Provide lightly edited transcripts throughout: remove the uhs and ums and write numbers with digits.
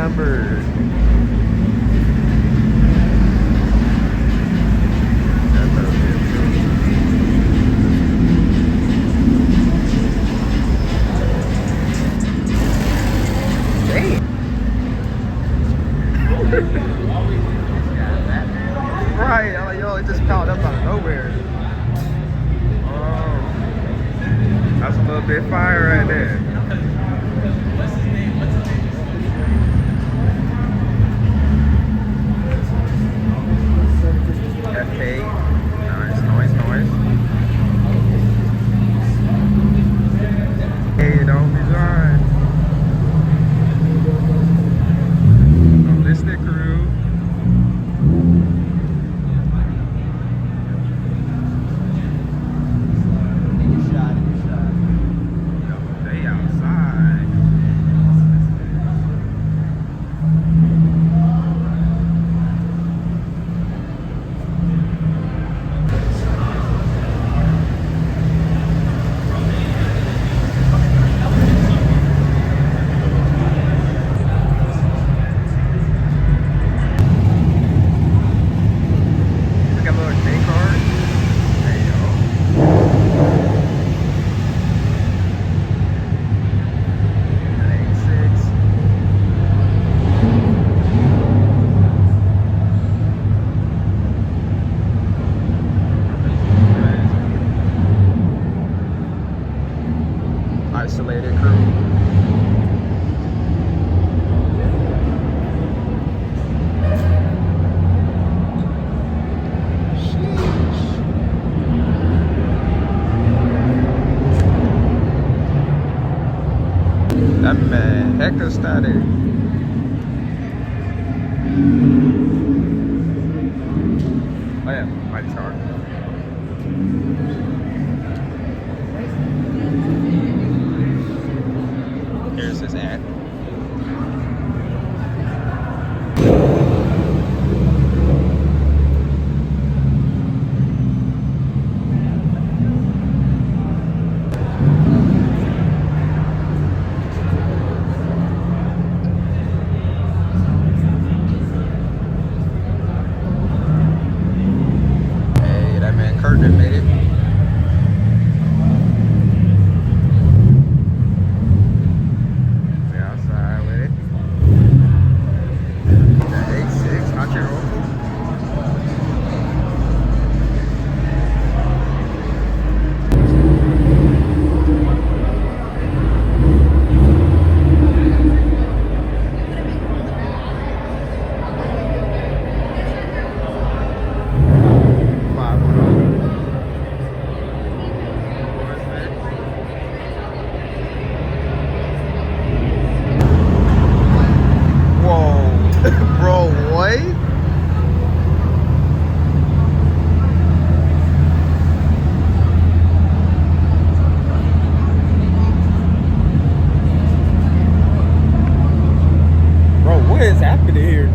number. Right, I'm like, yo, it just popped up out of nowhere. Oh, that's a little bit fire right there. What's his name? FK. Nice. Hey, don't be blind. This the crew. They outside. Look at little K card. There you go. An 86. Isolated crew. That man, hecka static. Oh yeah, mighty car. Here's his ad. Hey, that man Kurt done made it. We outside with it. The 86 Hachiro. Bro, what? Bro, what is happening here?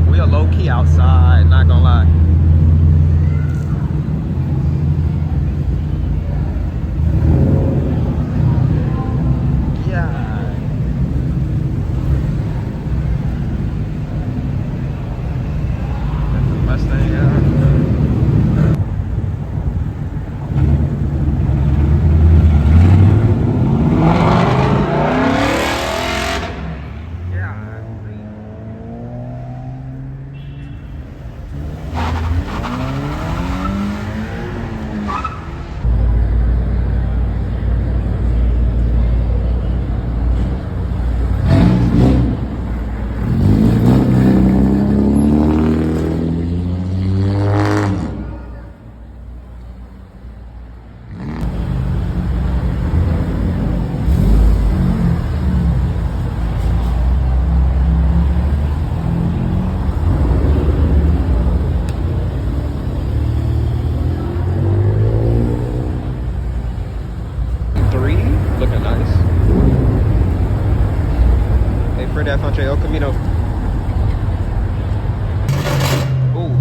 We are low key outside, not gonna lie. Mustang, looking nice. Hey, Fred Alfonso El Camino. Ooh.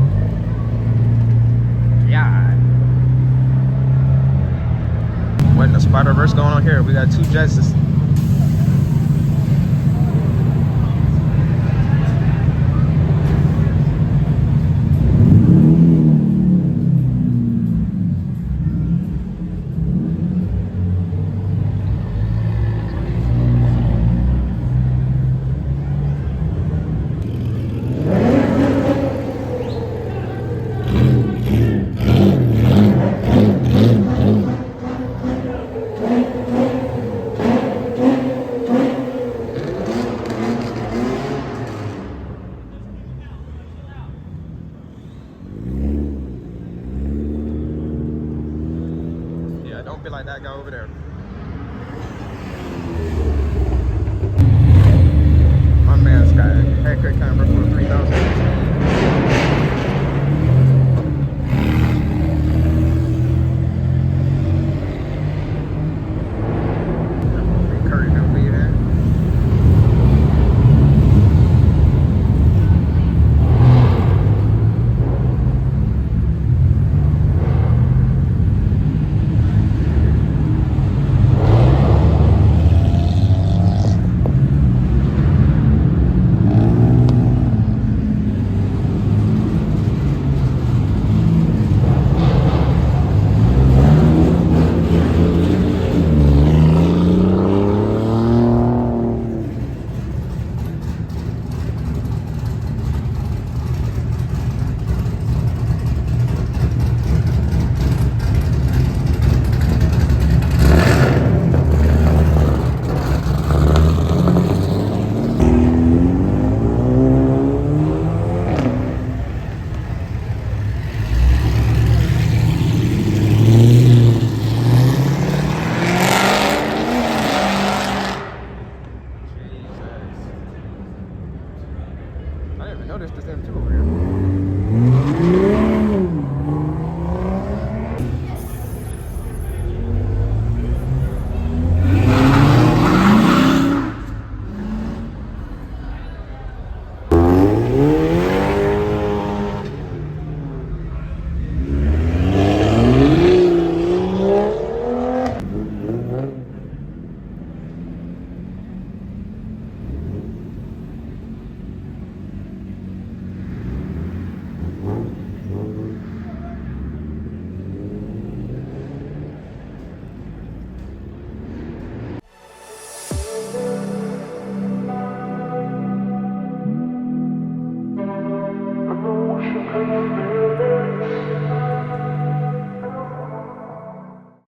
Yeah. here. We got two Jetses. Yeah, don't be like that guy over there. My man's got a haircut camera for 3,000.